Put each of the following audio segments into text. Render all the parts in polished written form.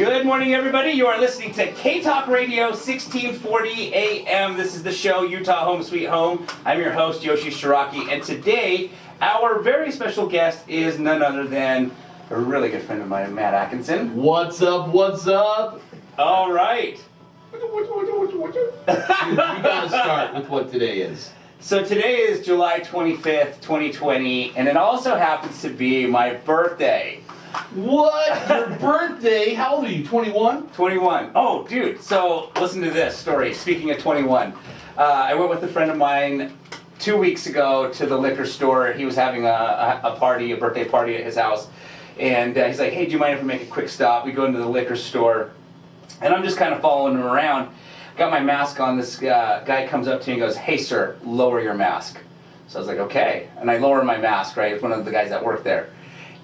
Good morning, everybody. You are listening to K-Talk Radio, 1640 AM. This is the show, Utah Home Sweet Home. I'm your host, Yoshi Shiraki, and today, our very special guest is none other than a really good friend of mine, Matt Atkinson. What's up, what's up? All right. We gotta start with what today is. So today is July 25th, 2020, and it also happens to be my birthday. What? Your birthday? How old are you, 21? 21. Oh, dude. So listen to this story. Speaking of 21, I went with a friend of mine 2 weeks ago to the liquor store. He was having a party, a birthday party at his house. And he's like, hey, do you mind if we make a quick stop? We go into the liquor store. And I'm just kind of following him around. Got my mask on. This guy comes up to me and goes, hey, sir, lower your mask. So I was like, okay. And I lower my mask, right? It's one of the guys that work there.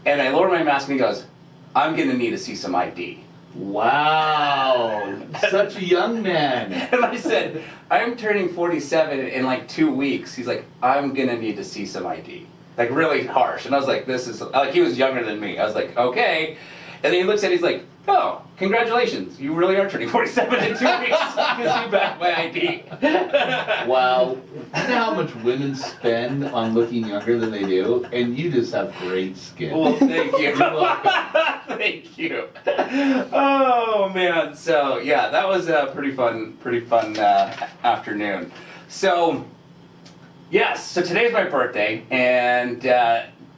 And I lower my mask and he goes, I'm going to need to see some ID. Wow. Such a young man. And I said, I'm turning 47 in like 2 weeks. He's like, I'm going to need to see some ID. Like really harsh. And I was like, this is, like he was younger than me. I was like, okay. And then he looks at it, he's like, oh, congratulations. You really are turning 47 in 2 weeks. Gives me back my ID. Wow. You know how much women spend on looking younger than they do? And you just have great skin. Well, thank you. You're welcome. Thank you. Oh, man. So, yeah, that was a pretty fun afternoon. So, yes, so today's my birthday, and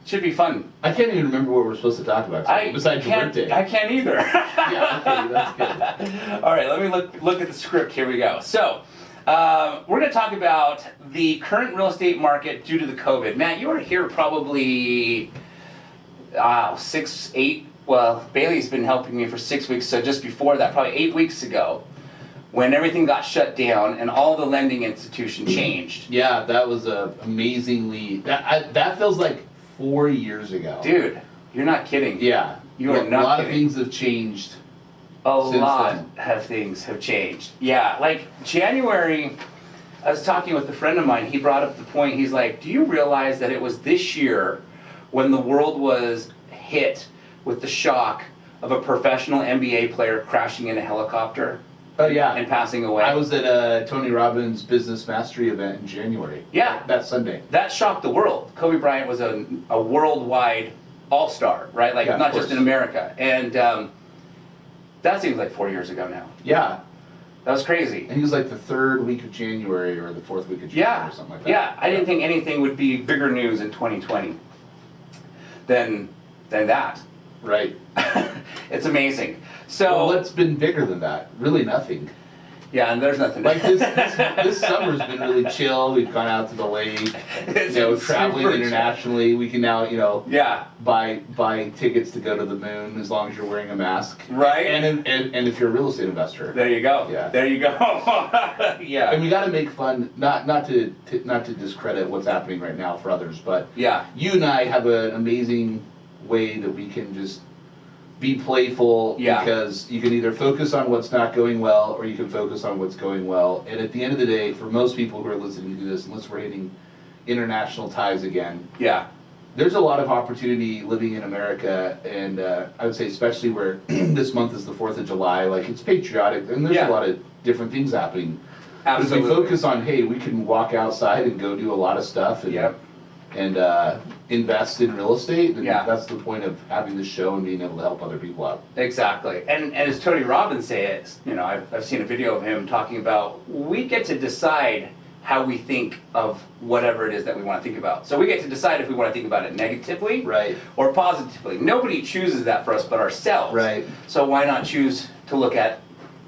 should be fun. I can't even remember what we're supposed to talk about today, besides your birthday. I can't either. Yeah, okay, that's good. All right, let me look at the script. Here we go. So, we're going to talk about the current real estate market due to the COVID. Matt, you were here probably 6, 8. Well, Bailey's been helping me for 6 weeks, so just before that, probably 8 weeks ago, when everything got shut down and all the lending institutions changed. Yeah, that was amazingly. That feels like 4 years ago. Dude, you're not kidding. Yeah. You are not kidding. A lot of things have changed. A lot of things have changed. Yeah, like January, I was talking with a friend of mine. He brought up the point. He's like, do you realize that it was this year when the world was hit with the shock of a professional NBA player crashing in a helicopter? Oh, yeah. And passing away. I was at a Tony Robbins Business Mastery event in January. Yeah. That Sunday. That shocked the world. Kobe Bryant was a worldwide all-star, right? Like, yeah, not just in America. And that seems like 4 years ago now. Yeah. That was crazy. And he was like the 3rd week of January or the 4th week of January or something like that. Yeah, I didn't think anything would be bigger news in 2020 than that. Right. It's amazing. So, well, what's been bigger than that? Really nothing. Yeah, and there's nothing. Like this summer's been really chill. We've gone out to the lake, traveling internationally. We can now, yeah, buy tickets to go to the moon as long as you're wearing a mask. Right. And if you're a real estate investor. There you go. Yeah. There you go. Yeah. And we got to make fun, not to discredit what's happening right now for others, but yeah, you and I have an amazing way that we can just be playful, because you can either focus on what's not going well or you can focus on what's going well. And at the end of the day, for most people who are listening to this, unless we're hitting international ties again, there's a lot of opportunity living in America, and I would say especially where this month is the 4th of July, like it's patriotic, and there's a lot of different things happening. Absolutely. But if we focus on, hey, we can walk outside and go do a lot of stuff, and invest in real estate, and that's the point of having this show and being able to help other people out. Exactly. And as Tony Robbins says, I've seen a video of him talking about, we get to decide how we think of whatever it is that we want to think about. So we get to decide if we want to think about it negatively or positively. Nobody chooses that for us but ourselves. Right. So why not choose to look at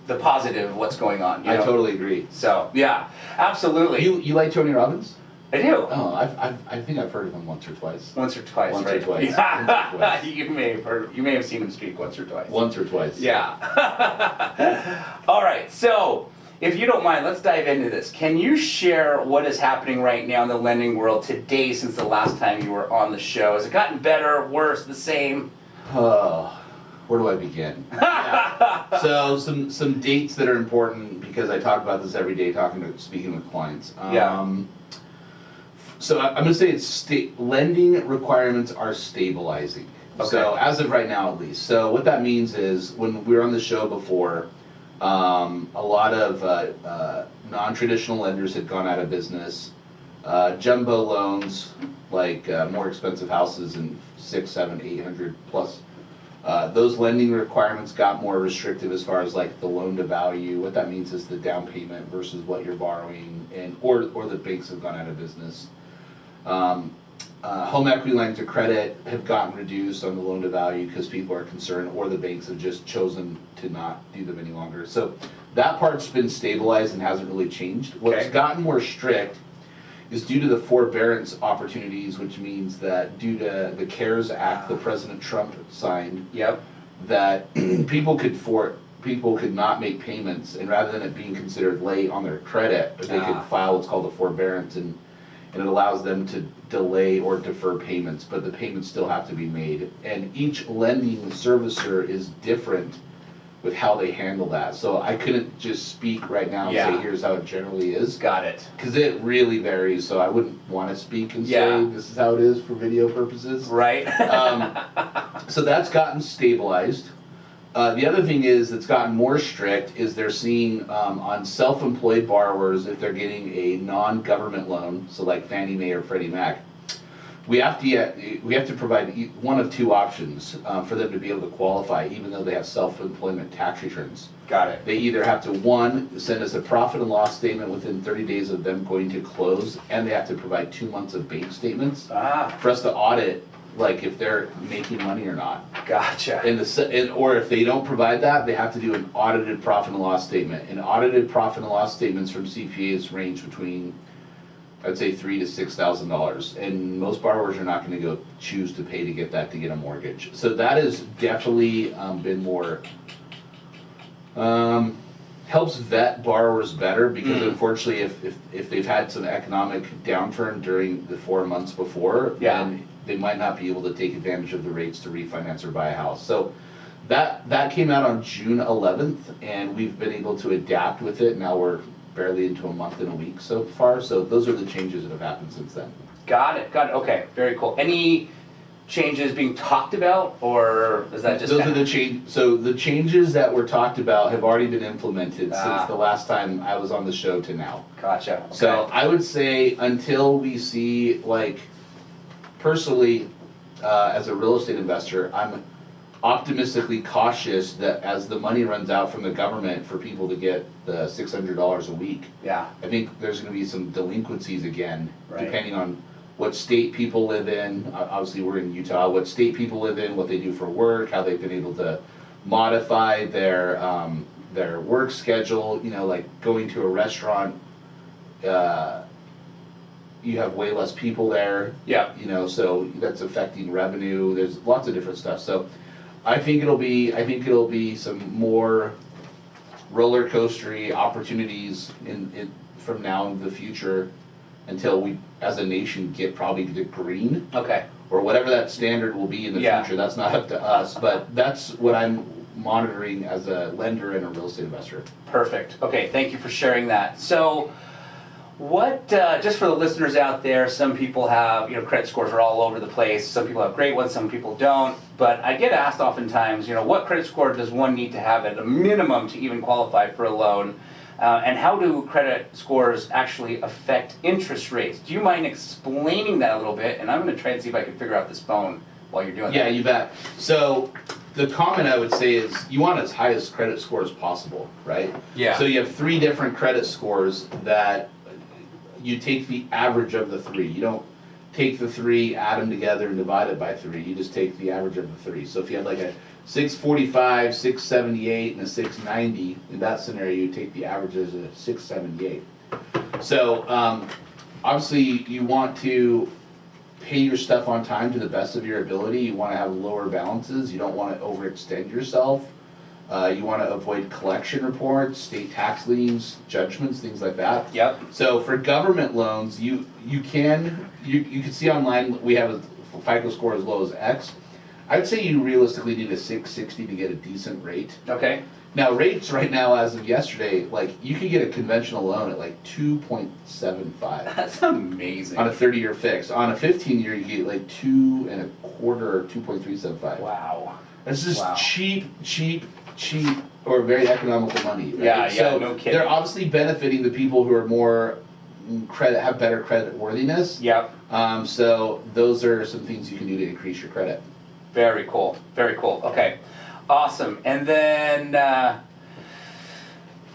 the positive of what's going on? I totally agree. So, yeah, absolutely. You like Tony Robbins? I do. Oh, I think I've heard of him once or twice. Once or twice, once right? Or twice. Yeah. Once or twice. You may have seen him speak once or twice. Once or twice. Yeah. All right. So, if you don't mind, let's dive into this. Can you share what is happening right now in the lending world today since the last time you were on the show? Has it gotten better, worse, the same? Oh, where do I begin? So some dates that are important, because I talk about this every day, speaking with clients. So I'm going to say lending requirements are stabilizing. Okay. So as of right now, at least. So what that means is when we were on the show before, a lot of non-traditional lenders had gone out of business. Jumbo loans, like more expensive houses in 600, 700, 800 plus. Those lending requirements got more restrictive as far as like the loan to value. What that means is the down payment versus what you're borrowing, and or the banks have gone out of business. Home equity lines of credit have gotten reduced on the loan to value because people are concerned, or the banks have just chosen to not do them any longer. So that part's been stabilized and hasn't really changed. What's gotten more strict is due to the forbearance opportunities, which means that due to the CARES Act that President Trump signed, that people could not make payments, and rather than it being considered late on their credit, they could file what's called a forbearance, and it allows them to delay or defer payments, but the payments still have to be made. And each lending servicer is different with how they handle that. So I couldn't just speak right now and say, here's how it generally is. Got it. Because it really varies, so I wouldn't want to speak and say this is how it is for video purposes. Right. So that's gotten stabilized. The other thing is that's gotten more strict is they're seeing on self-employed borrowers, if they're getting a non-government loan, so like Fannie Mae or Freddie Mac, we have to provide one of two options for them to be able to qualify, even though they have self-employment tax returns. Got it. They either have to, one, send us a profit and loss statement within 30 days of them going to close, and they have to provide 2 months of bank statements for us to audit, like if they're making money or not. Gotcha. Or if they don't provide that, they have to do an audited profit and loss statement. And audited profit and loss statements from CPAs range between, I'd say, $3,000 to $6,000, and most borrowers are not going to go choose to pay to get that to get a mortgage. So that has definitely been more, helps vet borrowers better, because unfortunately if they've had some economic downturn during the 4 months before, then they might not be able to take advantage of the rates to refinance or buy a house. So that came out on June 11th, and we've been able to adapt with it. Now we're barely into a month and a week so far. So those are the changes that have happened since then. Got it. Okay, very cool. Any changes being talked about, or is that just those are the change? So the changes that were talked about have already been implemented since the last time I was on the show to now. Gotcha. Okay. So I would say until we see, like, personally, as a real estate investor, I'm optimistically cautious that as the money runs out from the government for people to get the $600 a week, I think there's going to be some delinquencies again, depending on what state people live in. Obviously, we're in Utah. What state people live in, what they do for work, how they've been able to modify their work schedule. You know, like going to a restaurant, you have way less people there. You know, so that's affecting revenue. There's lots of different stuff. So I think it'll be some more roller coastery opportunities in from now in the future, until we as a nation get probably to green. Or whatever that standard will be in the future. That's not up to us, but that's what I'm monitoring as a lender and a real estate investor. Perfect. Okay, thank you for sharing that. So what, just for the listeners out there, some people have, credit scores are all over the place. Some people have great ones, some people don't. But I get asked oftentimes, what credit score does one need to have at a minimum to even qualify for a loan? And how do credit scores actually affect interest rates? Do you mind explaining that a little bit? And I'm going to try and see if I can figure out this phone while you're doing that. Yeah, you bet. So the comment I would say is you want as high as credit score as possible, right? Yeah. So you have 3 different credit scores that you take the average of the 3. You don't take the 3, add them together, and divide it by 3. You just take the average of the 3. So if you had like a 645, 678, and a 690, in that scenario, you take the average as a 678. So obviously, you want to pay your stuff on time to the best of your ability. You want to have lower balances. You don't want to overextend yourself. You want to avoid collection reports, state tax liens, judgments, things like that. So for government loans, you can see online we have a FICO score as low as X. I'd say you realistically need a 660 to get a decent rate. Okay. Now rates right now, as of yesterday, like you could get a conventional loan at like 2.75. That's amazing. On a 30-year fix. On a 15-year, you get like 2.25 or 2.375. Wow. That's just cheap, or very economical money. Right? Yeah, so no kidding. They're obviously benefiting the people who are more have better credit worthiness. Yep. So those are some things you can do to increase your credit. Very cool. Very cool. Okay. Awesome. And then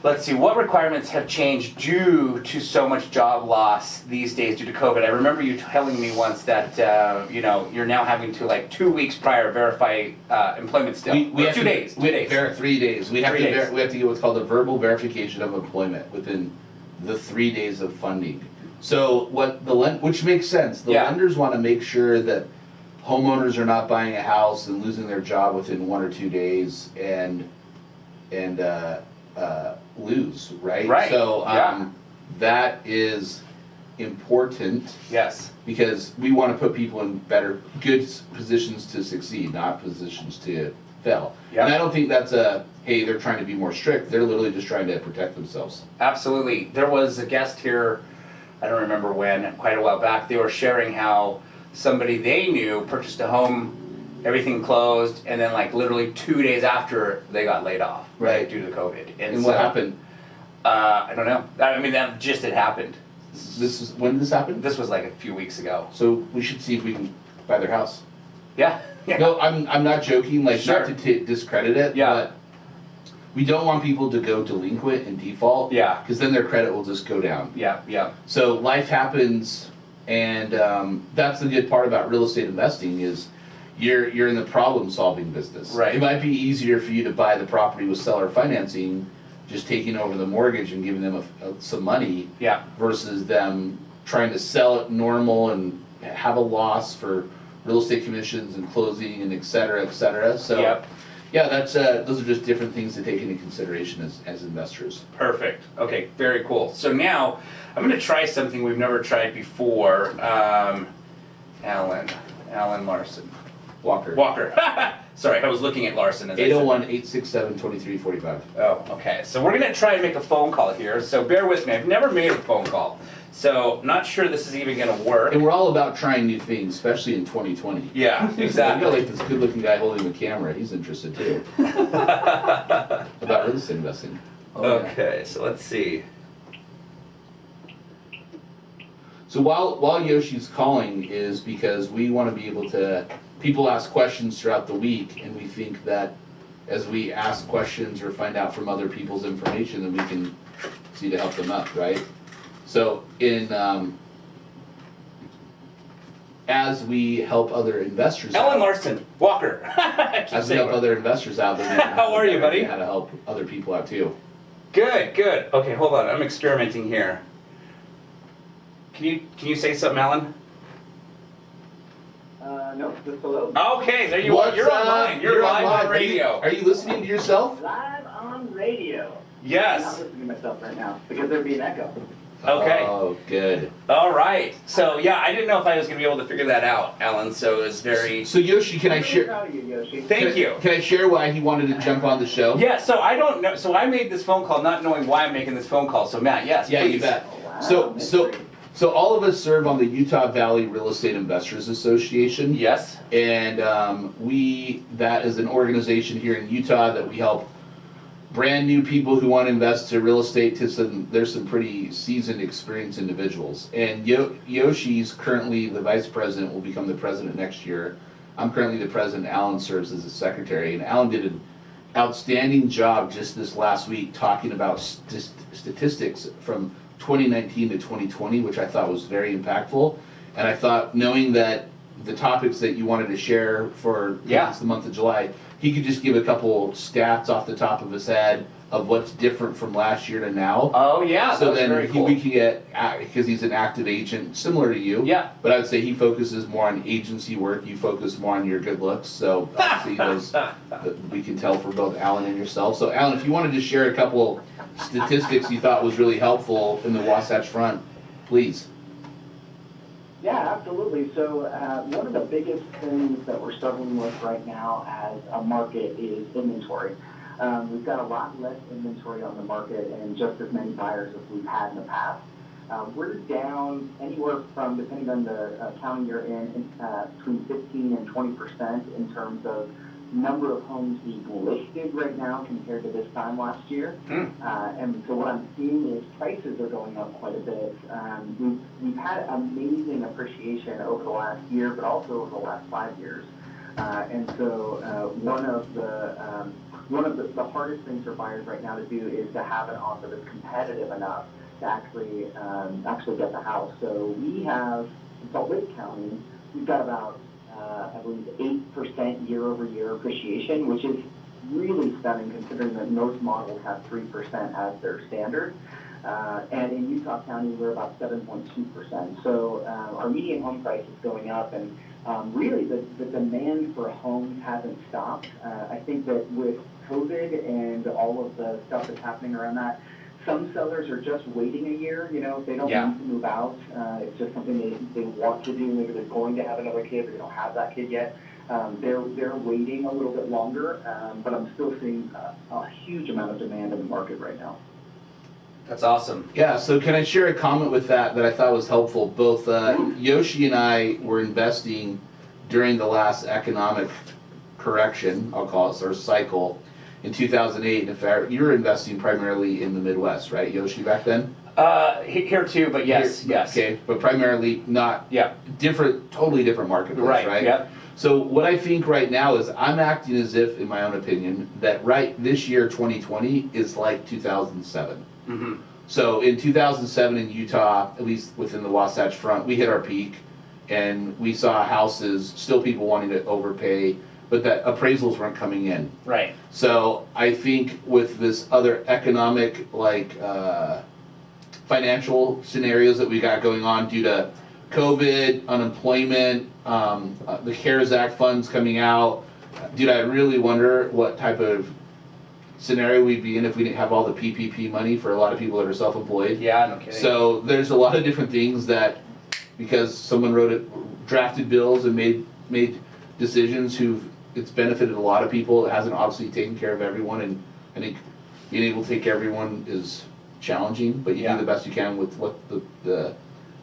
let's see, what requirements have changed due to so much job loss these days due to COVID? I remember you telling me once that you're now having to like 2 weeks prior verify employment still. We have 2 days. 2 days. 3 days. We have 3 days. we have to get what's called a verbal verification of employment within the 3 days of funding. So which makes sense. The lenders want to make sure that homeowners are not buying a house and losing their job within 1 or 2 days and lose, right? Right. So that is important. Yes. Because we want to put people in good positions to succeed, not positions to fail. Yep. And I don't think that's hey, they're trying to be more strict. They're literally just trying to protect themselves. Absolutely. There was a guest here, I don't remember when, quite a while back. They were sharing how somebody they knew purchased a home, everything closed, and then like literally 2 days after they got laid off, Right. due to COVID. And what happened? I don't know. I mean, that just had happened. When did this happen? This was like a few weeks ago. So we should see if we can buy their house. Yeah. No, I'm not joking. Like Sure. not to discredit it. Yeah. But we don't want people to go delinquent and default. Yeah. Because then their credit will just go down. Yeah. So life happens, and that's the good part about real estate investing is you're in the problem solving business. Right. It might be easier for you to buy the property with seller financing, just taking over the mortgage and giving them some money. Yeah. Versus them trying to sell it normal and have a loss for real estate commissions and closing and et cetera, et cetera. So. Yep. Yeah, that's those are just different things to take into consideration as investors. Perfect. Okay, very cool. So now I'm going to try something we've never tried before. Alan Larson. Walker. Sorry, I was looking at Larson. 801-867-2345. Oh, okay. So we're going to try and make a phone call here. So bear with me. I've never made a phone call. So not sure this is even going to work. And we're all about trying new things, especially in 2020. Yeah, exactly. I feel like this good-looking guy holding the camera. He's interested too. About real estate investing. Okay, so let's see. So while Yoshi's calling is because we want to be able to, people ask questions throughout the week, and we think that as we ask questions or find out from other people's information, then we can see to help them up, right? So as we help other investors Alan out, Larson, Walker. as we help other investors out, then we can How are you, buddy? how to help other people out too. Good. Okay, hold on. I'm experimenting here. Can you say something, Alan? No, just hello. Okay, there you are. You're online. You're live on radio. Are you listening to yourself? Live on radio. I'm not Yes. listening to myself right now because there'd be an echo. Okay. Oh, good. All right. So yeah, I didn't know if I was going to be able to figure that out, Alan. So it was very. So Yoshi, can I I'm really share? proud of you, Yoshi. Thank you. Can I share why he wanted to jump on the show? Yeah. So I don't know. So I made this phone call not knowing why I'm making this phone call. So Matt, yes. Yeah, please. you bet. Oh, wow, So mystery. all of us serve on the Utah Valley Real Estate Investors Association. Yes. And that is an organization here in Utah that we help brand new people who want to invest to real estate there's some pretty seasoned, experienced individuals. And Yoshi's currently the vice president, will become the president next year. I'm currently the president. Alan serves as the secretary. And Alan did an outstanding job just this last week talking about statistics from 2019 to 2020, which I thought was very impactful. And I thought, knowing that the topics that you wanted to share for the month of July, he could just give a couple stats off the top of his head of what's different from last year to now. Oh yeah. So that was then very cool. we can get, because he's an active agent similar to you. Yeah. But I would say he focuses more on agency work. You focus more on your good looks. So obviously we can tell for both Alan and yourself. So Alan, if you wanted to share a couple statistics you thought was really helpful in the Wasatch Front, please. Yeah, absolutely. So one of the biggest things that we're struggling with right now as a market is inventory. We've got a lot less inventory on the market and just as many buyers as we've had in the past. We're down anywhere from, depending on the county you're in between 15 and 20% in terms of number of homes being listed right now compared to this time last year. And so what I'm seeing is prices are going up quite a bit. We've had amazing appreciation over the last year, but also over the last 5 years. And so one of the hardest things for buyers right now to do is to have an offer that's competitive enough to actually get the house. So we have, in Salt Lake County, we've got about I believe 8% year-over-year appreciation, which is really stunning considering that most models have 3% as their standard. And in Utah County, we're about 7.2%. So our median home price is going up, and really the demand for homes hasn't stopped. I think that with COVID and all of the stuff that's happening around that, some sellers are just waiting a year, you know, if they don't need to move out. It's just something they want to do. Maybe they're going to have another kid, but they don't have that kid yet. They're waiting a little bit longer, but I'm still seeing a huge amount of demand in the market right now. That's awesome. Yeah, so can I share a comment with that I thought was helpful? Both Yoshi and I were investing during the last economic correction, I'll call it, or cycle, in 2008. And if you were investing primarily in the Midwest, right, Yoshi, back then? Here too, but yes. Okay, but primarily not totally different marketplace, right? Yeah. So what I think right now is I'm acting as if, in my own opinion, that this year, 2020, is like 2007. Mm-hmm. So in 2007 in Utah, at least within the Wasatch Front, we hit our peak, and we saw houses, still people wanting to overpay, but that appraisals weren't coming in. Right. So I think with this other economic, financial scenarios that we got going on due to COVID, unemployment, the CARES Act funds coming out, dude, I really wonder what type of scenario we'd be in if we didn't have all the PPP money for a lot of people that are self-employed. Yeah, no kidding. So there's a lot of different things that, because someone drafted bills and made decisions it's benefited a lot of people. It hasn't obviously taken care of everyone, and I think being able to take care of everyone is challenging, but you do the best you can with what the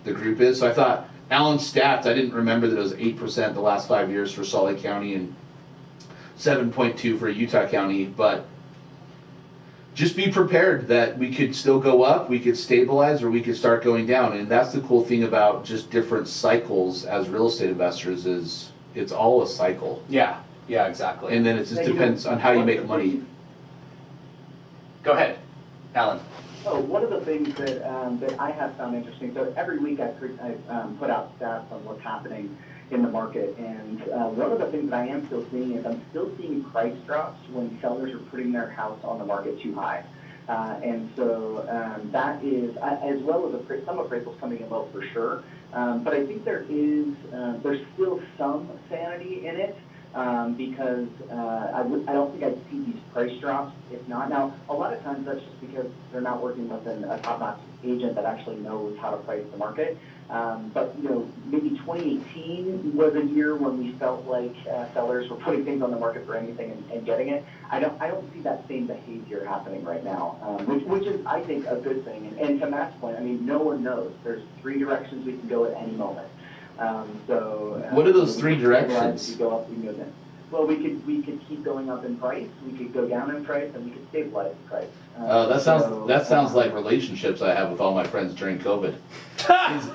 group is. So I thought Alan's stats, I didn't remember that it was 8% the last 5 years for Salt Lake County and 7.2 for Utah County, but just be prepared that we could still go up, we could stabilize, or we could start going down. And that's the cool thing about just different cycles as real estate investors is it's all a cycle. Yeah, exactly. And then it just depends on how you make money. Go ahead, Alan. Oh, one of the things that I have found interesting, so every week I put out stats on what's happening in the market, and one of the things that I am still seeing is I'm still seeing price drops when sellers are putting their house on the market too high. And so that is, as well as some appraisals coming in low for sure, but I think there's still some sanity in it. Because I don't think I'd see these price drops if not. Now, a lot of times that's just because they're not working with a top-notch agent that actually knows how to price the market. But, you know, maybe 2018 was a year when we felt like sellers were putting things on the market for anything and getting it. I don't see that same behavior happening right now, which is, I think, a good thing. And to Matt's point, I mean, no one knows. There's 3 directions we can go at any moment. What are those 3 directions? We go up, we go down. Well, we could keep going up in price, we could go down in price, and we could stabilize in price. That sounds like relationships I have with all my friends during COVID.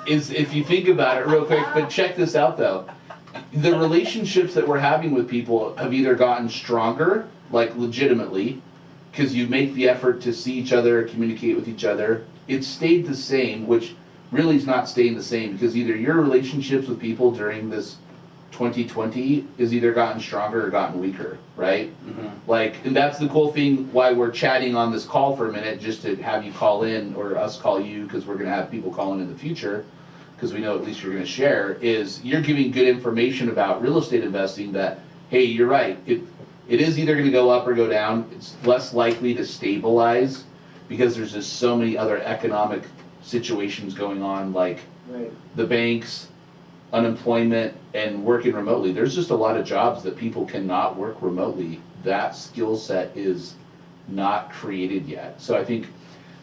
is if you think about it real quick, but check this out though. The relationships that we're having with people have either gotten stronger, like legitimately, because you make the effort to see each other, communicate with each other. It's stayed the same, which really is not staying the same, because either your relationships with people during this 2020 is either gotten stronger or gotten weaker, right? Mm-hmm. And that's the cool thing why we're chatting on this call for a minute, just to have you call in, or us call you, because we're going to have people calling in the future, because we know at least you're going to share, is you're giving good information about real estate investing that, hey, you're right, it is either going to go up or go down. It's less likely to stabilize because there's just so many other economic situations going on, like the banks, unemployment and working remotely. There's just a lot of jobs that people cannot work remotely. That skill set is not created yet. So I think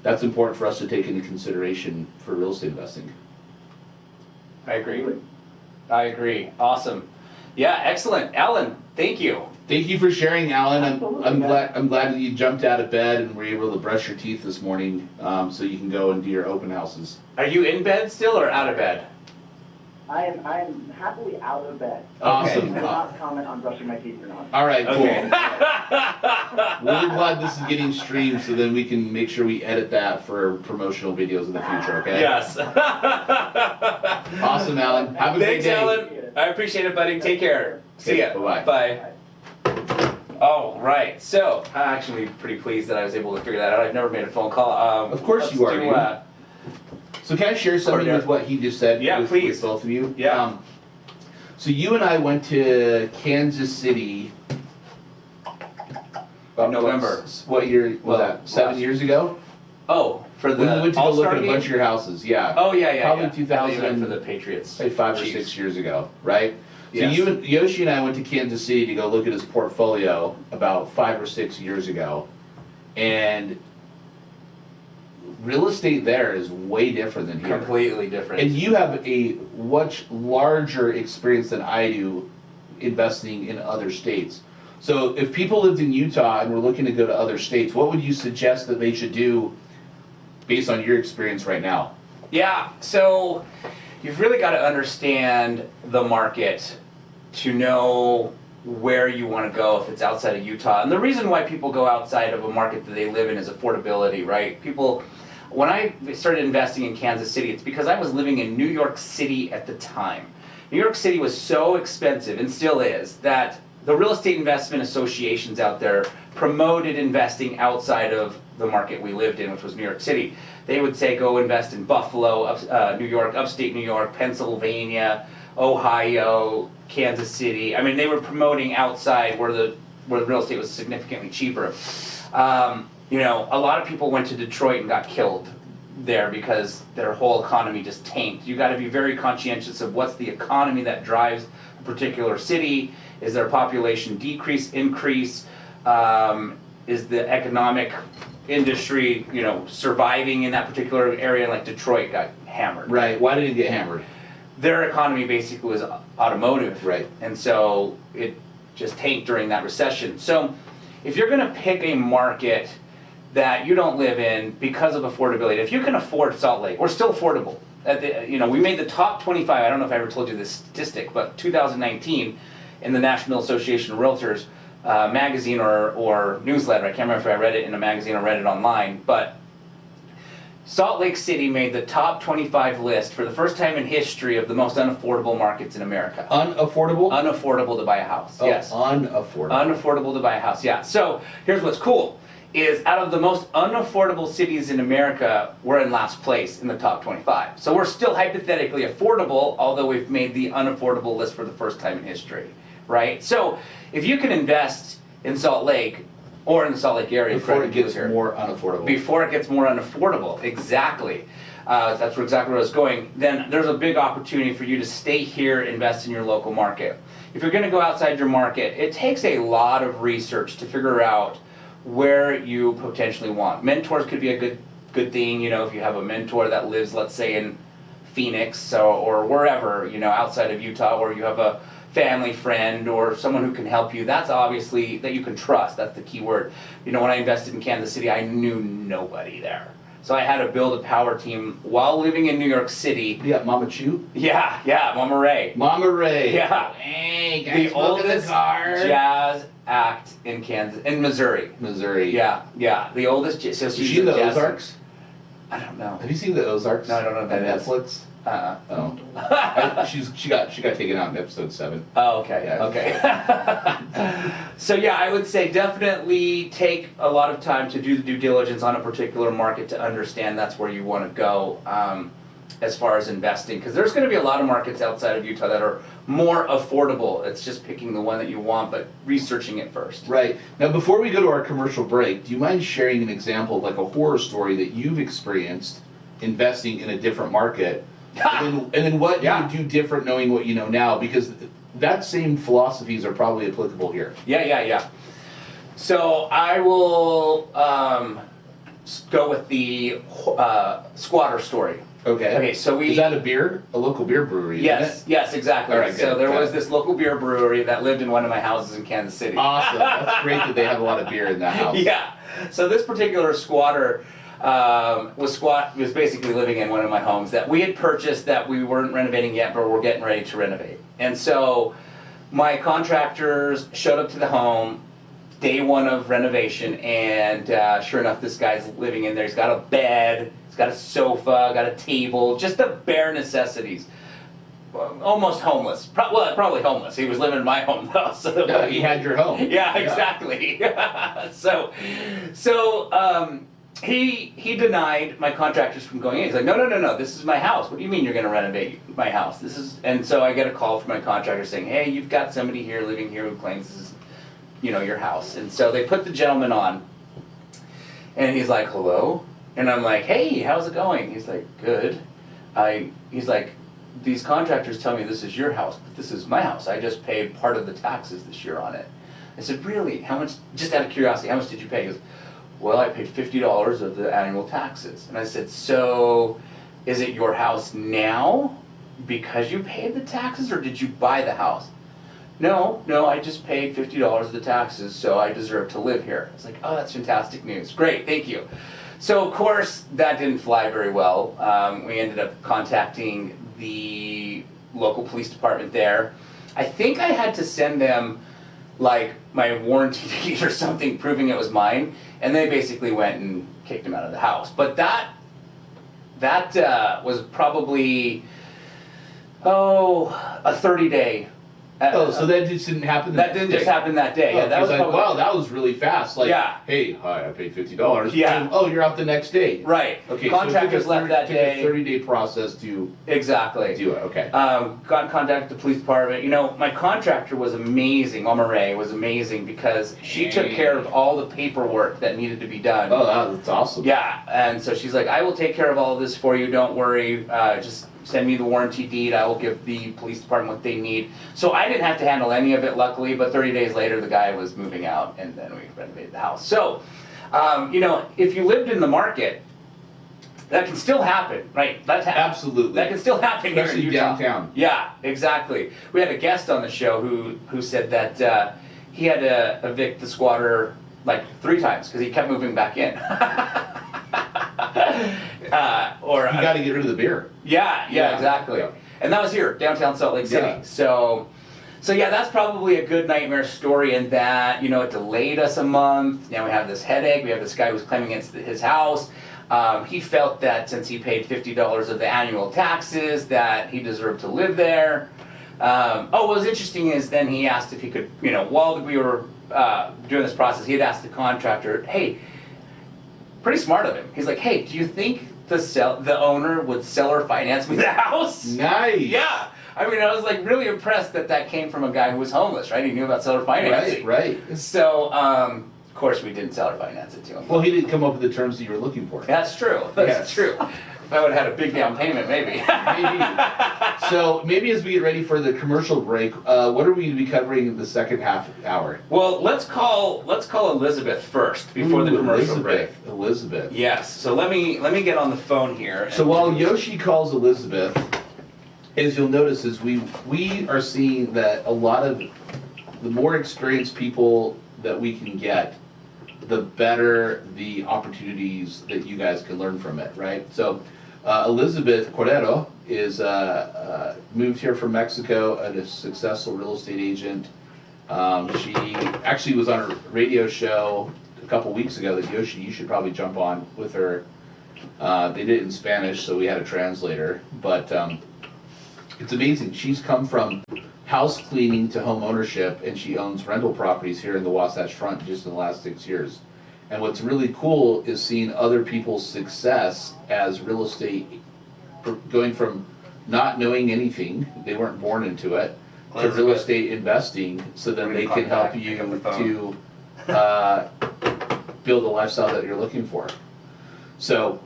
that's important for us to take into consideration for real estate investing. I agree. Awesome. Yeah, excellent. Alan, thank you. Thank you for sharing, Alan. Absolutely, I'm yeah. glad that you jumped out of bed and were able to brush your teeth this morning, so you can go and do your open houses. Are you in bed still or out of bed? I am happily out of bed. Awesome. I will not comment on brushing my teeth or not. All right, cool. Okay. Well, we're glad this is getting streamed, so then we can make sure we edit that for promotional videos in the future, okay? Yes. Awesome, Alan. Have a great Thanks, day. Alan. I appreciate it, buddy. Take care. See ya. Bye-bye. Bye. All right. So I'm actually pretty pleased that I was able to figure that out. I've never made a phone call. Of course you are, dude. So can I share something Cordero. with what he just said? Yeah, with please. both of you? Yeah. So you and I went to Kansas City. In November. What year was Well, that? 7 years ago? Oh, for the We went to go look All-Star at a game? bunch of your houses. Yeah. Oh yeah. Probably yeah. 2000 I went for the Patriots. Say 5 or Chiefs. 6 years ago, right? So Yes. you and Yoshi and I went to Kansas City to go look at his portfolio about 5 or 6 years ago, and real estate there is way different than here. Completely different. And you have a much larger experience than I do investing in other states. So if people lived in Utah and were looking to go to other states, what would you suggest that they should do based on your experience right now? Yeah, so you've really got to understand the market to know where you want to go if it's outside of Utah. And the reason why people go outside of a market that they live in is affordability, right? When I started investing in Kansas City, it's because I was living in New York City at the time. New York City was so expensive, and still is, that the real estate investment associations out there promoted investing outside of the market we lived in, which was New York City. They would say go invest in Buffalo, New York, upstate New York, Pennsylvania, Ohio, Kansas City. I mean, they were promoting outside where the real estate was significantly cheaper. You know, a lot of people went to Detroit and got killed there because their whole economy just tanked. You got to be very conscientious of what's the economy that drives a particular city. Is there population decrease, increase? Is the economic industry, you know, surviving in that particular area? Like Detroit got hammered. Right. Why did it get hammered? Their economy basically was automotive. Right. And so it just tanked during that recession. So if you're going to pick a market that you don't live in because of affordability, if you can afford Salt Lake, we're still affordable. We made the top 25, I don't know if I ever told you this statistic, but 2019 in the National Association of Realtors magazine or newsletter, I can't remember if I read it in a magazine or read it online, but Salt Lake City made the top 25 list for the first time in history of the most unaffordable markets in America. Unaffordable? Unaffordable to buy a house, yes. Unaffordable. Unaffordable to buy a house, yeah. So here's what's cool, is out of the most unaffordable cities in America, we're in last place in the top 25. So we're still hypothetically affordable, although we've made the unaffordable list for the first time in history, right? So if you can invest in Salt Lake, or in the Salt Lake area. Before it gets more unaffordable. Before it gets more unaffordable, exactly. That's exactly where I was going. Then there's a big opportunity for you to stay here, invest in your local market. If you're going to go outside your market, it takes a lot of research to figure out where you potentially want. Mentors could be a good thing, you know, if you have a mentor that lives, let's say, in Phoenix or wherever, you know, outside of Utah, or you have a family friend or someone who can help you. That's obviously that you can trust. That's the key word. You know, when I invested in Kansas City, I knew nobody there. So I had to build a power team while living in New York City. You got Mama Chu? Yeah, Mama Ray. Mama Ray. Yeah. Hey, guys, The oldest jazz act in Missouri. Missouri. Yeah. The oldest. So Is she in the Ozarks? I don't know. Have you seen the Ozarks? No, I don't know what that on is. Netflix? Oh. she got taken out in episode 7. Oh, okay. Yeah. Okay. So yeah, I would say definitely take a lot of time to do the due diligence on a particular market to understand that's where you want to go as far as investing, because there's going to be a lot of markets outside of Utah that are more affordable. It's just picking the one that you want, but researching it first. Right. Now, before we go to our commercial break, do you mind sharing an example of like a horror story that you've experienced investing in a different market And then what you would do different knowing what you know now, because that same philosophies are probably applicable here. Yeah. So I will go with the squatter story. Okay, so Is that a local beer brewery? Yes, Isn't it? yes, exactly. All right, so there good. was this local beer brewery that lived in one of my houses in Kansas City. Awesome. That's great that they have a lot of beer in that house. Yeah. So this particular squatter was basically living in one of my homes that we had purchased that we weren't renovating yet, but we're getting ready to renovate. And so my contractors showed up to the home day one of renovation, and sure enough, this guy's living in there. He's got a bed, he's got a sofa, got a table, just the bare necessities. Almost homeless. Probably homeless. He was living in my home though. So he had your home. Yeah, exactly. so he denied my contractors from going in. He's like, no, this is my house. What do you mean you're going to renovate my house? And so I get a call from my contractor saying, hey, you've got somebody here living here who claims this is, your house. And so they put the gentleman on, and he's like, hello? And I'm like, hey, how's it going? He's like, good. He's like, these contractors tell me this is your house, but this is my house. I just paid part of the taxes this year on it. I said, really? How much, just out of curiosity, how much did you pay? He goes, well, I paid $50 of the annual taxes. And I said, so is it your house now because you paid the taxes, or did you buy the house? No, I just paid $50 of the taxes, so I deserve to live here. It's like, oh, that's fantastic news. Great, thank you. So, of course, that didn't fly very well. We ended up contacting the local police department there. I think I had to send them, like, my warranty deed or something proving it was mine, and they basically went and kicked him out of the house. But that was probably, a 30-day. So that just didn't happen. That didn't just happen that day. Yeah, that was like, probably, wow, that was really fast. Like, yeah. Hey, hi, I paid $50. Yeah. And, oh, you're out the next day. Right. Okay. Contractors so it left that day. Took a 30-day process to exactly do it. Okay. Got in contact with the police department. My contractor was amazing. Mama Ray was amazing because she took care of all the paperwork that needed to be done. Oh, that's awesome. Yeah, and so she's like, I will take care of all of this for you. Don't worry. Just send me the warranty deed. I will give the police department what they need. So I didn't have to handle any of it, luckily, but 30 days later, the guy was moving out, and then we renovated the house. So, if you lived in the market, that can still happen, right? Absolutely. That can still happen especially here in Utah. downtown. Yeah, exactly. We had a guest on the show who said that he had to evict the squatter like 3 times because he kept moving back in. You got to get rid of the beer. Yeah, exactly. Yeah. And that was here, downtown Salt Lake City. Yeah. So yeah, that's probably a good nightmare story in that, it delayed us a month. Now we have this headache. We have this guy who's claiming it's his house. He felt that since he paid $50 of the annual taxes, that he deserved to live there. What was interesting is then he asked if he could, while we were doing this process, he had asked the contractor, hey, pretty smart of him. He's like, hey, do you think the owner would sell or finance me the house? Nice. Yeah. I was like really impressed that came from a guy who was homeless, right? He knew about seller financing. Right. So, of course, we didn't seller finance it to him. Well, he didn't come up with the terms that you were looking for. That's true. That's true. If I would have had a big down payment, maybe. Maybe. So maybe as we get ready for the commercial break, what are we going to be covering in the second half hour? Well, let's call Elizabeth first before the commercial break. Elizabeth. Yes. So let me get on the phone here. So while Yoshi calls Elizabeth, as you'll notice, is we are seeing that a lot of the more experienced people that we can get, the better the opportunities that you guys can learn from it, right? So Elizabeth Cordero is moved here from Mexico, a successful real estate agent. She actually was on a radio show a couple weeks ago that Yoshi, you should probably jump on with her. They did it in Spanish, so we had a translator, but it's amazing. She's come from house cleaning to home ownership, and she owns rental properties here in the Wasatch Front just in the last 6 years. And what's really cool is seeing other people's success as real estate, going from not knowing anything, they weren't born into it, to real estate investing, so then they can help you to build a lifestyle that you're looking for. So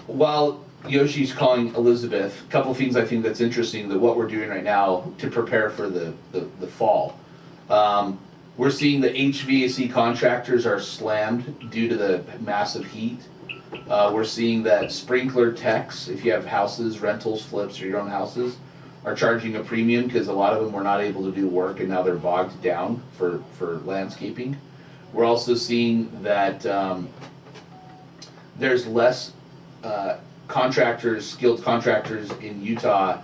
while Yoshi's calling Elizabeth. A couple things I think that's interesting that what we're doing right now to prepare for the fall. We're seeing the HVAC contractors are slammed due to the massive heat. We're seeing that sprinkler techs, if you have houses, rentals, flips, or your own houses, are charging a premium because a lot of them were not able to do work and now they're bogged down for landscaping. We're also seeing that there's less skilled contractors in Utah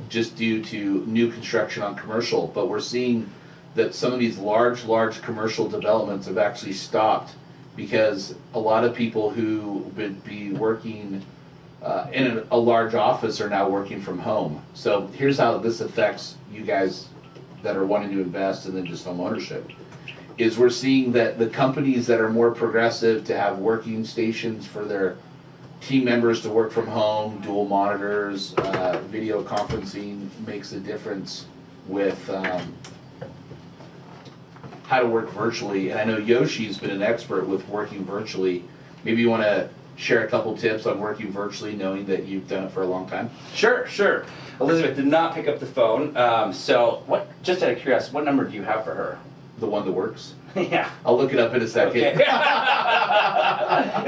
just due to new construction on commercial, but we're seeing that some of these large commercial developments have actually stopped because a lot of people who would be working in a large office are now working from home. So here's how this affects you guys that are wanting to invest and then just home ownership. Is we're seeing that the companies that are more progressive to have working stations for their team members to work from home, dual monitors, video conferencing makes a difference with how to work virtually. And I know Yoshi's been an expert with working virtually. Maybe you want to share a couple tips on working virtually, knowing that you've done it for a long time? Sure. Elizabeth did not pick up the phone. So just out of curiosity, what number do you have for her? The one that works? Yeah. I'll look it up in a second. Okay.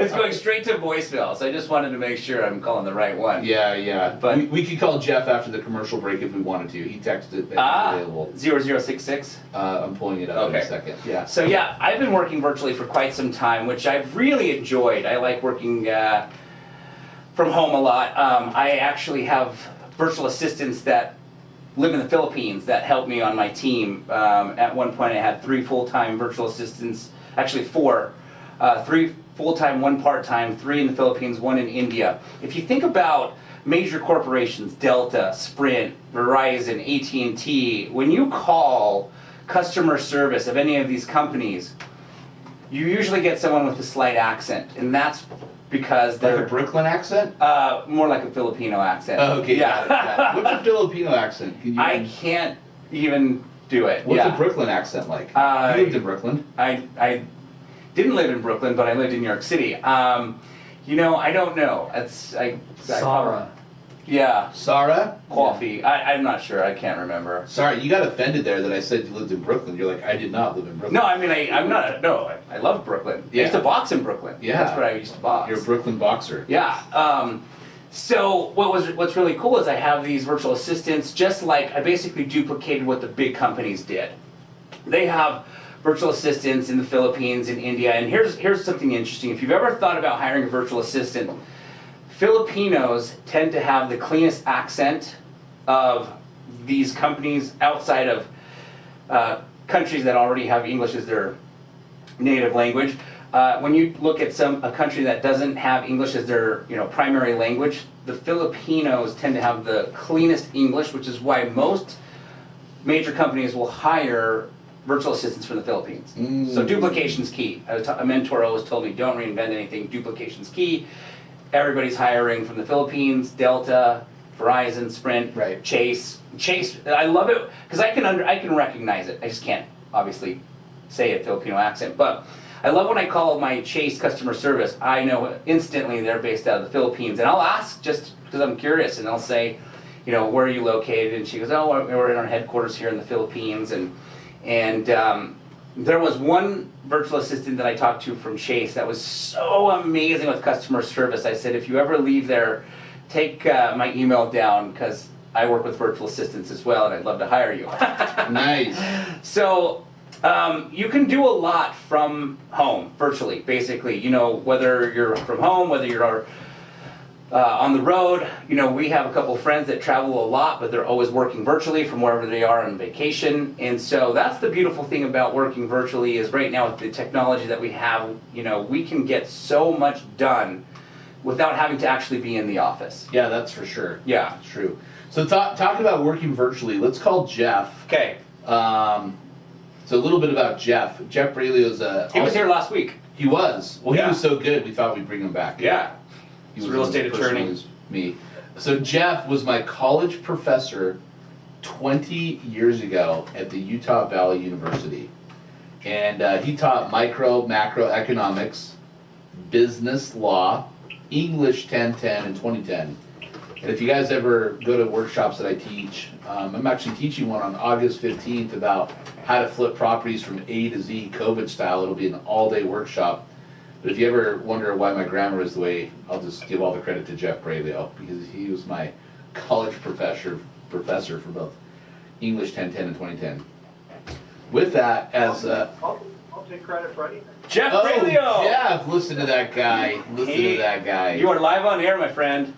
It's going straight to voicemail, so I just wanted to make sure I'm calling the right one. Yeah. But we could call Jeff after the commercial break if we wanted to. He texted that he's available. 0066. I'm pulling it up in a second. Yeah. So yeah, I've been working virtually for quite some time, which I've really enjoyed. I like working from home a lot. I actually have virtual assistants that live in the Philippines that help me on my team. At one point I had 3 full-time virtual assistants, actually 4. 3 full-time, 1 part-time, 3 in the Philippines, 1 in India. If you think about major corporations, Delta, Sprint, Verizon, AT&T, when you call customer service of any of these companies, you usually get someone with a slight accent, and that's because they're like a Brooklyn accent? More like a Filipino accent. Oh, okay. Yeah. Got it. What's a Filipino accent? I can't even do it. What's a Brooklyn accent like? You lived in Brooklyn. I didn't live in Brooklyn, but I lived in New York City. I don't know. Sarah. Yeah. Sarah? Coffee. I'm not sure. I can't remember. Sorry, you got offended there that I said you lived in Brooklyn. You're like, I did not live in Brooklyn. No, I mean, I'm not. No, I love Brooklyn. Yeah. I used to box in Brooklyn. Yeah. That's where I used to box. You're a Brooklyn boxer. Yeah. So what's really cool is I have these virtual assistants, just like I basically duplicated what the big companies did. They have virtual assistants in the Philippines, in India, and here's something interesting. If you've ever thought about hiring a virtual assistant, Filipinos tend to have the cleanest accent of these companies outside of countries that already have English as their native language. When you look at a country that doesn't have English as their primary language, the Filipinos tend to have the cleanest English, which is why most major companies will hire virtual assistants from the Philippines. So duplication's key. A mentor always told me, don't reinvent anything, duplication's key. Everybody's hiring from the Philippines, Delta, Verizon, Sprint, right. Chase. I love it because I can recognize it. I just can't obviously say a Filipino accent, but I love when I call my Chase customer service. I know instantly they're based out of the Philippines, and I'll ask just because I'm curious, and I'll say, where are you located? And she goes, oh, we're in our headquarters here in the Philippines, and there was one virtual assistant that I talked to from Chase that was so amazing with customer service. I said, if you ever leave there, take my email down because I work with virtual assistants as well, and I'd love to hire you. Nice. So you can do a lot from home, virtually, basically. Whether you're from home, whether you're on the road. We have a couple of friends that travel a lot, but they're always working virtually from wherever they are on vacation. And so that's the beautiful thing about working virtually is right now with the technology that we have, we can get so much done without having to actually be in the office. Yeah, that's for sure. Yeah. True. So talking about working virtually, let's call Jeff. Okay. So a little bit about Jeff. Jeff Braylio's He was here last week. He was. Well, Yeah. He was so good, we thought we'd bring him back. Yeah. He He's was a real as estate personal attorney. as me. So Jeff was my college professor 20 years ago at the Utah Valley University. And he taught micro, macroeconomics, business law, English 1010 and 2010. And if you guys ever go to workshops that I teach, I'm actually teaching one on August 15th about how to flip properties from A to Z COVID style. It'll be an all-day workshop. But if you ever wonder why my grammar is the way, I'll just give all the credit to Jeff Braylio, because he was my college professor for both English 1010 and 2010. With that, as I'll take credit for anything. Jeff Braylio! Jeff, listen to that guy. Listen to that guy. You are live on air, my friend.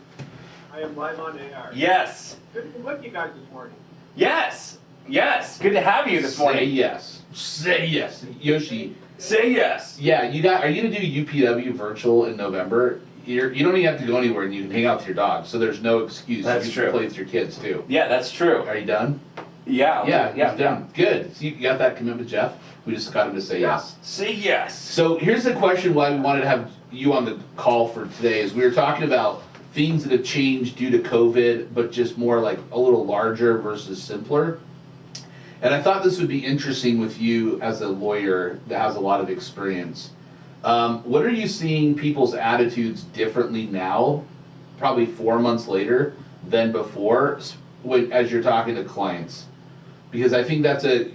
I am live on AR. Yes. Good to be with you guys this morning. Yes. Yes. Good to have you this morning. Say yes. Say yes. Yoshi. Say yes. Yeah, are you gonna do UPW virtual in November? You don't even have to go anywhere, and you can hang out with your dog, so there's no excuse. That's you true. can play with your kids too. Yeah, that's true. Are you done? Yeah. He's done. Good. So you got that commitment, Jeff? We just got him to say yes. Say yes. So here's the question why we wanted to have you on the call for today is we were talking about things that have changed due to COVID, but just more like a little larger versus simpler. And I thought this would be interesting with you as a lawyer that has a lot of experience. What are you seeing people's attitudes differently now, probably 4 months later, than before, as you're talking to clients? Because I think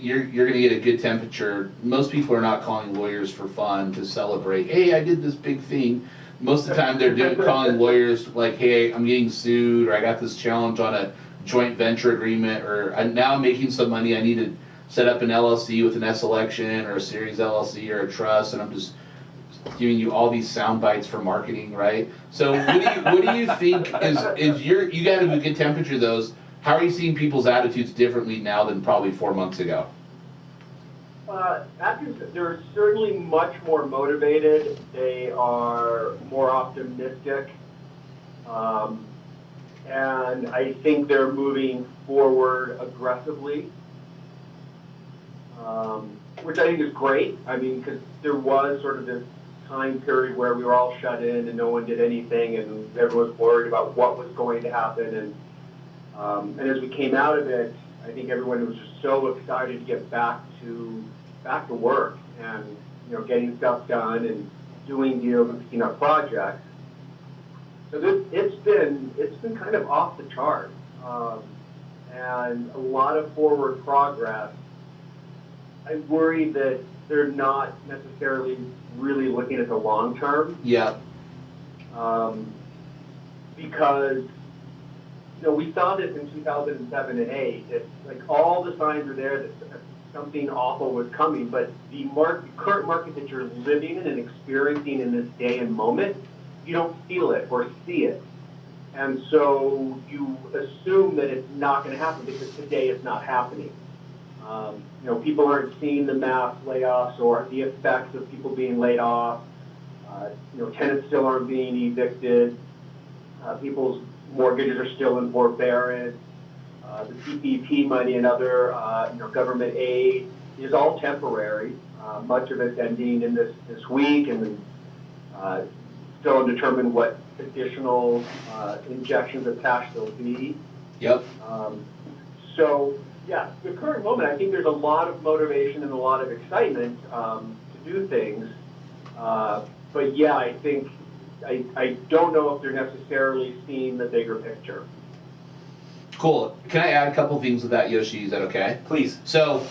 you're going to get a good temperature. Most people are not calling lawyers for fun to celebrate. Hey, I did this big thing. Most of the time they're calling lawyers like, hey, I'm getting sued, or I got this challenge on a joint venture agreement, or now I'm making some money. I need to set up an LLC with an S election or a series LLC or a trust, and I'm just giving you all these sound bites for marketing, right? So what do you think is you got a good temperature those? How are you seeing people's attitudes differently now than probably 4 months ago? They're certainly much more motivated. They are more optimistic. And I think they're moving forward aggressively, which I think is great. I mean, because there was sort of this time period where we were all shut in and no one did anything, and everyone was worried about what was going to happen. And as we came out of it, I think everyone was just so excited to get back to work and getting stuff done and doing deals and picking up projects. So it's been kind of off the chart, and a lot of forward progress. I worry that they're not necessarily really looking at the long term. Yeah. Because we saw this in 2007 and 8. It's like all the signs are there that something awful was coming, but the current market that you're living in and experiencing in this day and moment, you don't feel it or see it. And so you assume that it's not going to happen because today it's not happening. People aren't seeing the mass layoffs or the effects of people being laid off. Tenants still aren't being evicted. People's mortgages are still in forbearance. The PPP money and other government aid is all temporary. Much of it's ending in this week, and still undetermined what additional injections of cash there'll be. Yep. So, yeah, the current moment, I think there's a lot of motivation and a lot of excitement to do things. But yeah, I think I don't know if they're necessarily seeing the bigger picture. Cool. Can I add a couple things to that, Yoshi? Is that okay? Please. So,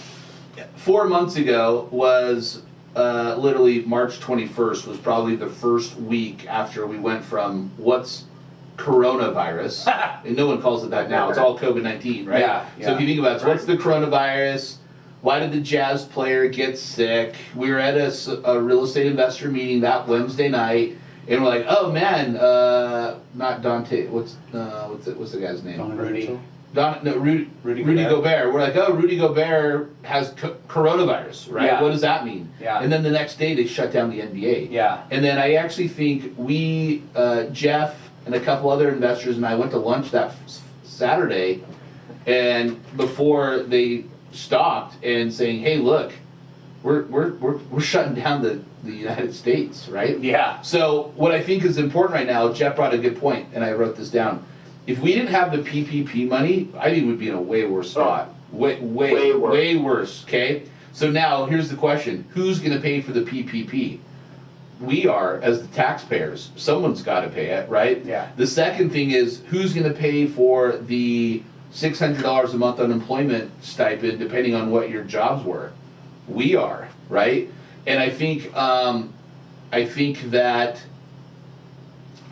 4 months ago was literally March 21st was probably the first week after we went from what's coronavirus, and no one calls it that now. It's all COVID-19, right? Yeah. So if you think about it, so what's the coronavirus? Why did the Jazz player get sick? We were at a real estate investor meeting that Wednesday night, and we're like, oh man, not Dante. What's the guy's name? Rudy. Rudy Gobert. We're like, oh, Rudy Gobert has coronavirus, right? Yeah. What does that mean? Yeah. And then the next day they shut down the NBA. Yeah. And then I actually think Jeff and a couple other investors and I went to lunch that Saturday, and before they stopped and saying, hey, look, we're shutting down the United States, right? Yeah. So what I think is important right now, Jeff brought a good point, and I wrote this down. If we didn't have the PPP money, I think we'd be in a way worse spot. Way worse, okay? So now, here's the question. Who's going to pay for the PPP? we are as the taxpayers. Someone's got to pay it, right? Yeah. The second thing is who's going to pay for the $600 a month unemployment stipend, depending on what your jobs were. We are, right? And I think that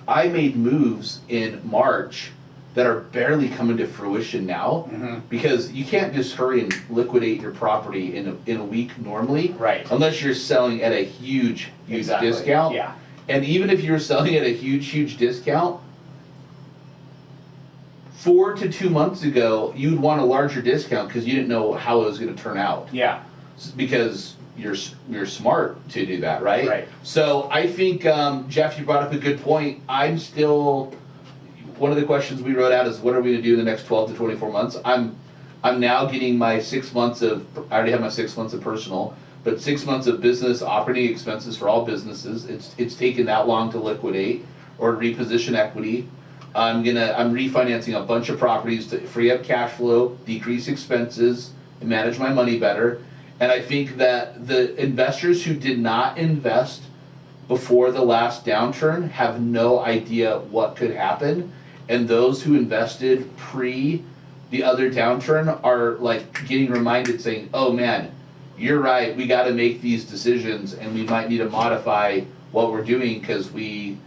I made moves in March that are barely coming to fruition now, because you can't just hurry and liquidate your property in a week normally, Right. unless you're selling at a huge discount. Yeah. And even if you're selling at a huge discount, 4 to 2 months ago, you'd want a larger discount because you didn't know how it was going to turn out. Yeah. Because you're smart to do that, right? Right. So I think, Jeff, you brought up a good point. I'm still, one of the questions we wrote out is what are we going to do in the next 12 to 24 months? I'm now getting my 6 months of, I already have my 6 months of personal, but 6 months of business operating expenses for all businesses. It's taken that long to liquidate or reposition equity. I'm refinancing a bunch of properties to free up cash flow, decrease expenses, and manage my money better. And I think that the investors who did not invest before the last downturn have no idea what could happen. And those who invested pre the other downturn are like getting reminded saying, oh man, you're right, we got to make these decisions and we might need to modify what we're doing because we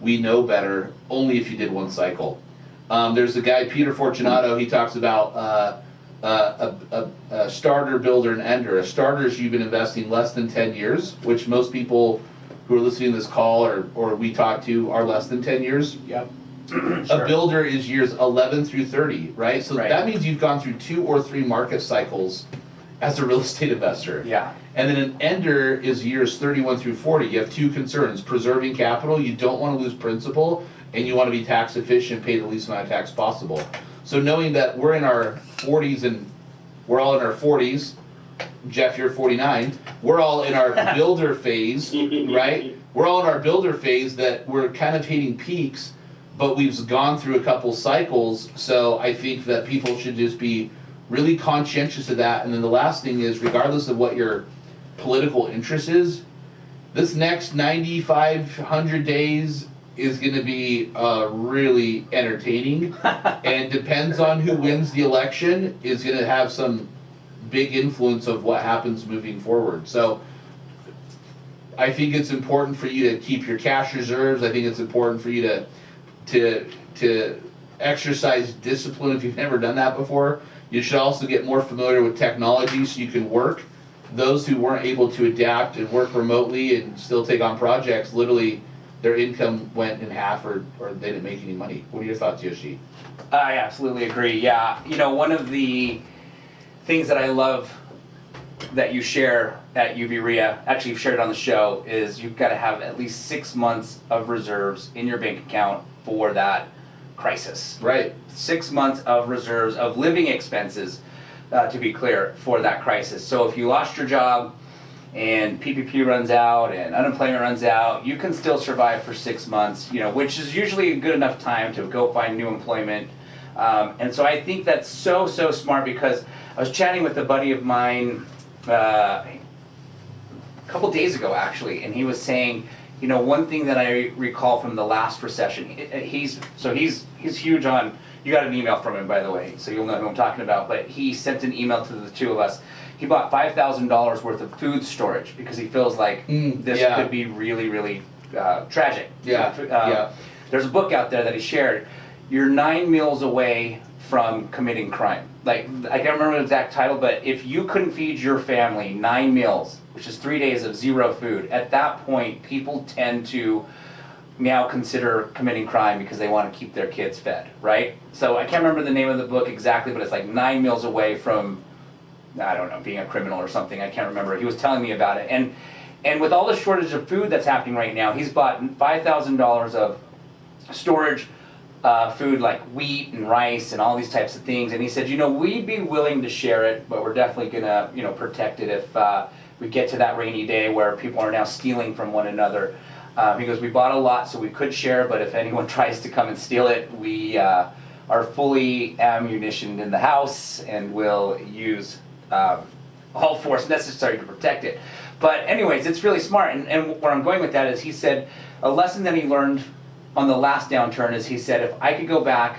know better only if you did one cycle. There's a guy, Peter Fortunato, he talks about a starter, builder, and ender. A starter is you've been investing less than 10 years, which most people who are listening to this call or we talk to are less than 10 years. Yep. A builder is years 11 through 30, right? So Right. that means you've gone through 2 or 3 market cycles as a real estate investor. Yeah. And then an ender is years 31 through 40. You have 2 concerns: preserving capital, you don't want to lose principal, and you want to be tax efficient, pay the least amount of tax possible. So knowing that we're in our 40s and we're all in our 40s, Jeff, you're 49, we're all in our builder phase, right? We're all in our builder phase that we're kind of hitting peaks, but we've gone through a couple cycles. So I think that people should just be really conscientious of that. And then the last thing is, regardless of what your political interest is, this next 9,500 days is going to be really entertaining, and depends on who wins the election is going to have some big influence of what happens moving forward. So I think it's important for you to keep your cash reserves. I think it's important for you to exercise discipline if you've never done that before. You should also get more familiar with technology so you can work. Those who weren't able to adapt and work remotely and still take on projects, literally their income went in half or they didn't make any money. What are your thoughts, Yoshi? I absolutely agree. Yeah. You know, one of the things that I love that you share at UV-RIA, actually you've shared it on the show, is you've got to have at least 6 months of reserves in your bank account for that crisis. Right. 6 months of reserves of living expenses, to be clear, for that crisis. So if you lost your job and PPP runs out and unemployment runs out, you can still survive for 6 months, you know, which is usually a good enough time to go find new employment. And so I think that's so smart, because I was chatting with a buddy of mine a couple days ago actually, and he was saying, you know, one thing that I recall from the last recession, he's huge on, you got an email from him by the way, so you'll know who I'm talking about, but he sent an email to the two of us. He bought $5,000 worth of food storage because he feels like this could be really tragic. Yeah. There's a book out there that he shared. You're 9 meals away from committing crime. Like, I can't remember the exact title, but if you couldn't feed your family 9 meals, which is 3 days of zero food, at that point, people tend to now consider committing crime because they want to keep their kids fed, right? So I can't remember the name of the book exactly, but it's like 9 meals away from, I don't know, being a criminal or something. I can't remember. He was telling me about it. And with all the shortage of food that's happening right now, he's bought $5,000 of storage food like wheat and rice and all these types of things. And he said, you know, we'd be willing to share it, but we're definitely gonna, you know, protect it if we get to that rainy day where people are now stealing from one another. He goes, we bought a lot so we could share, but if anyone tries to come and steal it, we are fully ammunitioned in the house and will use all force necessary to protect it. But anyways, it's really smart. And where I'm going with that is he said a lesson that he learned on the last downturn is he said, if I could go back,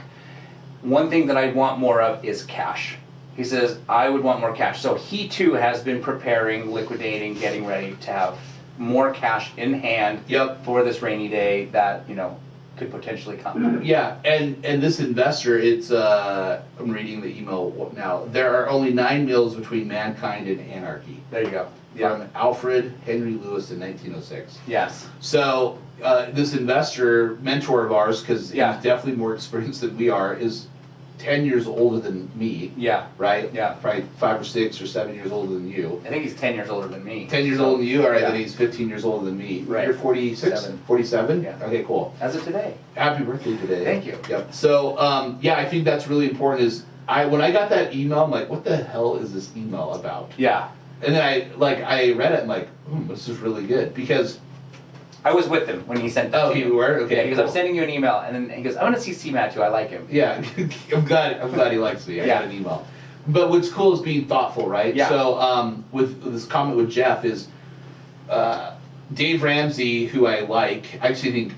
one thing that I want more of is cash. He says, I would want more cash. So he too has been preparing, liquidating, getting ready to have more cash in hand for this rainy day that, could potentially come. Yeah, and this investor, it's, I'm reading the email now. There are only 9 meals between mankind and anarchy. There you go. From Alfred Henry Lewis in 1906. Yes. So this investor, mentor of ours, because he's Yeah. definitely more experienced than we are, is 10 years older than me. Yeah. Right? Yeah. Probably 5 or 6 or 7 years older than you. I think he's 10 years older than me. 10 years older than you? All right, Yeah. then he's 15 years older than me. Right. You're 46? 47? Yeah. Okay, cool. As of today. Happy birthday today. Thank you. Yep. So, I think that's really important is, when I got that email, I'm like, what the hell is this email about? Yeah. And then I read it, I'm like, this is really good, because... I was with him when he sent it to you. You were? Okay, Yeah, he goes, cool. I'm sending you an email, and then he goes, I'm gonna CC Matt too, I like him. Yeah, I'm glad he likes me. I got an email. But what's cool is being thoughtful, right? Yeah. So with this comment with Jeff is Dave Ramsey, who I like. I actually think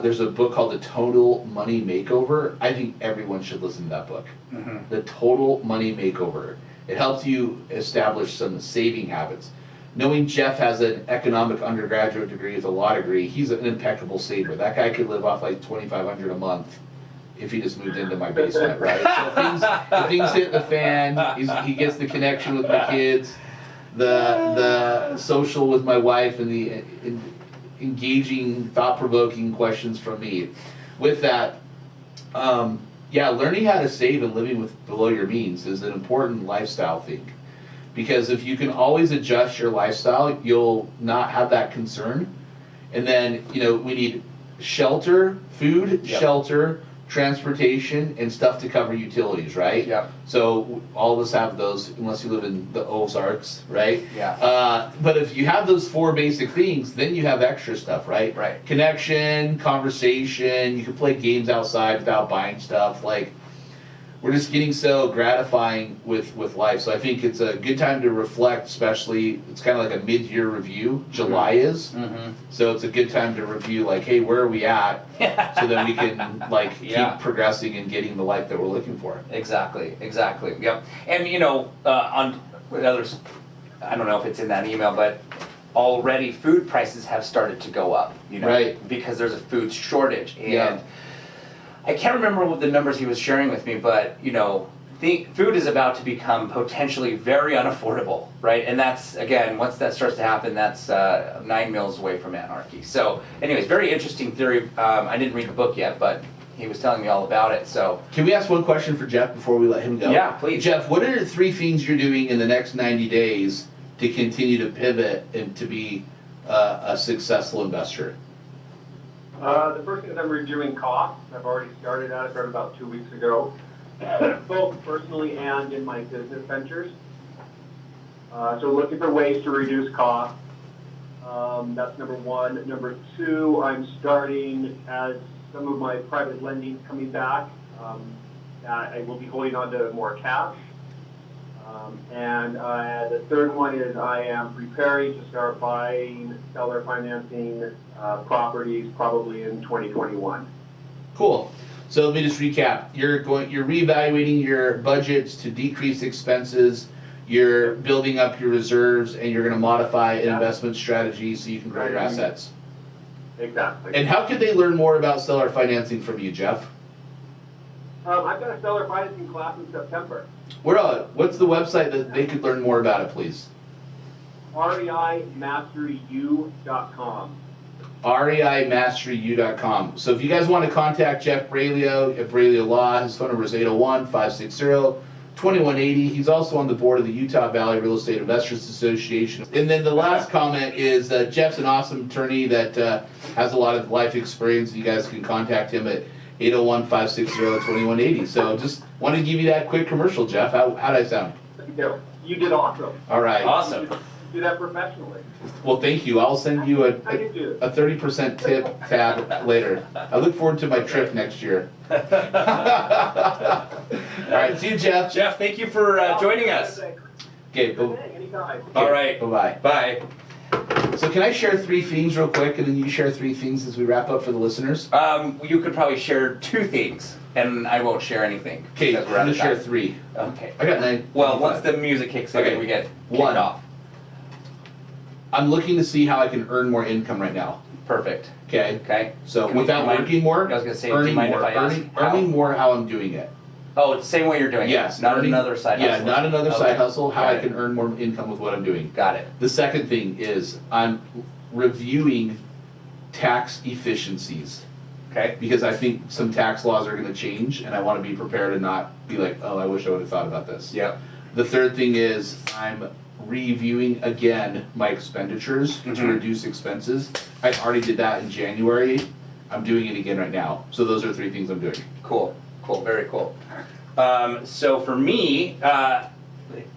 there's a book called The Total Money Makeover. I think everyone should listen to that book. Mm-hmm. The Total Money Makeover. It helps you establish some saving habits. Knowing Jeff has an economic undergraduate degree with a law degree, he's an impeccable saver. That guy could live off like $2,500 a month if he just moved into my basement, right? So if things hit the fan, he gets the connection with my kids, the social with my wife, and the engaging, thought-provoking questions from me. With that, learning how to save and living with below your means is an important lifestyle thing. Because if you can always adjust your lifestyle, you'll not have that concern. And then, we need shelter, food, shelter, transportation, and stuff to cover utilities, right? Yeah. So all of us have those, unless you live in the Ozarks, right? Yeah. But if you have those 4 basic things, then you have extra stuff, right? Right. Connection, conversation, you can play games outside without buying stuff, we're just getting so gratifying with life. So I think it's a good time to reflect, especially, it's kind of like a mid-year review. July is. Mm-hmm. So it's a good time to review, hey, where are we at? So that we can, keep progressing and getting the life that we're looking for. Exactly. Yep. And on with others, I don't know if it's in that email, but already food prices have started to go up, Right. because there's a food shortage. And Yeah. I can't remember what the numbers he was sharing with me, but food is about to become potentially very unaffordable, right? And that's, again, once that starts to happen, that's 9 meals away from anarchy. So anyways, very interesting theory. I didn't read the book yet, but he was telling me all about it. So can we ask one question for Jeff before we let him go? Yeah, please. Jeff, what are the 3 things you're doing in the next 90 days to continue to pivot and to be a successful investor? The first thing is I'm reviewing costs. I've already started that. I started about 2 weeks ago, both personally and in my business ventures. So looking for ways to reduce costs. That's number 1. Number 2, I'm starting, as some of my private lending coming back, I will be holding on to more cash. And the third one is I am preparing to start buying seller financing properties probably in 2021. Cool. So let me just recap. You're reevaluating your budgets to decrease expenses. You're building up your reserves, and you're going to modify an investment strategy so you can grow your assets. Exactly. And how could they learn more about seller financing from you, Jeff? I've got a seller financing class in September. What's the website that they could learn more about it, please? reimasteryu.com. reimasteryu.com. So if you guys want to contact Jeff Brailio at Brailio Law, his phone number is 801-560-2180. He's also on the board of the Utah Valley Real Estate Investors Association. And then the last comment is Jeff's an awesome attorney that has a lot of life experience. You guys can contact him at 801-560-2180. So just wanted to give you that quick commercial, Jeff. How'd I sound? You did awesome. All right. awesome. You do that professionally. Well, thank you. I'll send you a 30% tip tab later. I look forward to my trip next year. All right. See you, Jeff. Jeff, thank you for joining us. Okay. Anytime. All right. Bye-bye. Bye. So can I share 3 themes real quick, and then you share 3 things as we wrap up for the listeners? You could probably share 2 things, and I won't share anything. Okay, I'm because we're out gonna of share time. 3. Okay. I got 9. Well, once the music kicks in, Okay. we get kicked 1. off. I'm looking to see how I can earn more income right now. Perfect. Okay. Okay. So Can we- without do you mind- working more, I was gonna say, do you earning mind more, if I ask how? earning more how I'm doing it. Oh, it's the same way you're doing Yes. it. Not earning- another side Yeah, hustle. not another Okay. side hustle. How Got I it. can earn more income with what I'm doing. Got it. The second thing is I'm reviewing tax efficiencies Okay. because I think some tax laws are going to change, and I want to be prepared and not be like, oh, I wish I would have thought about this. Yep. The third thing is I'm reviewing again my expenditures to Mhm. reduce expenses. I already did that in January. I'm doing it again right now. So those are 3 things I'm doing. Cool. Cool. Very cool. So for me, and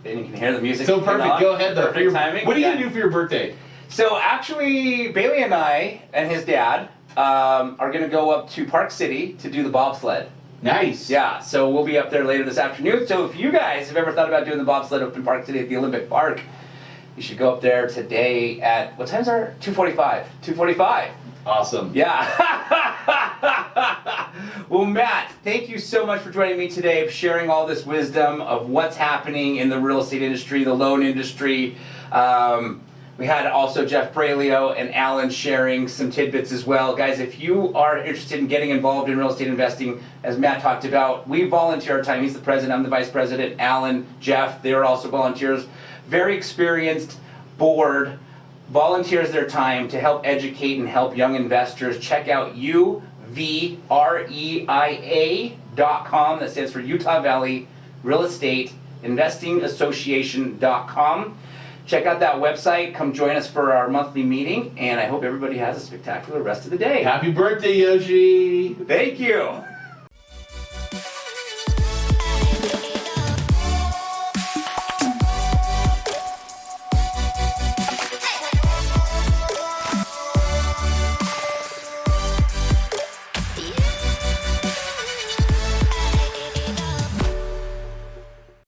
you can hear the music. So kick perfect. on. Go ahead though. Perfect timing. What are you Yeah. gonna do for your birthday? So actually, Bailey and I and his dad are gonna go up to Park City to do the bobsled. Nice. Yeah, so we'll be up there later this afternoon. So if you guys have ever thought about doing the bobsled up in Park City at the Olympic Park, you should go up there today at, what time's our? 2:45. 2:45. Awesome. Yeah. Well, Matt, thank you so much for joining me today, sharing all this wisdom of what's happening in the real estate industry, the loan industry. We had also Jeff Bralio and Alan sharing some tidbits as well. Guys, if you are interested in getting involved in real estate investing, as Matt talked about, we volunteer our time. He's the president, I'm the vice president. Alan, Jeff, they're also volunteers. Very experienced board, volunteers their time to help educate and help young investors. Check out UVREIA.com. That stands for Utah Valley Real Estate Investing Association.com. Check out that website. Come join us for our monthly meeting, and I hope everybody has a spectacular rest of the day. Happy birthday, Yoshi. Thank you.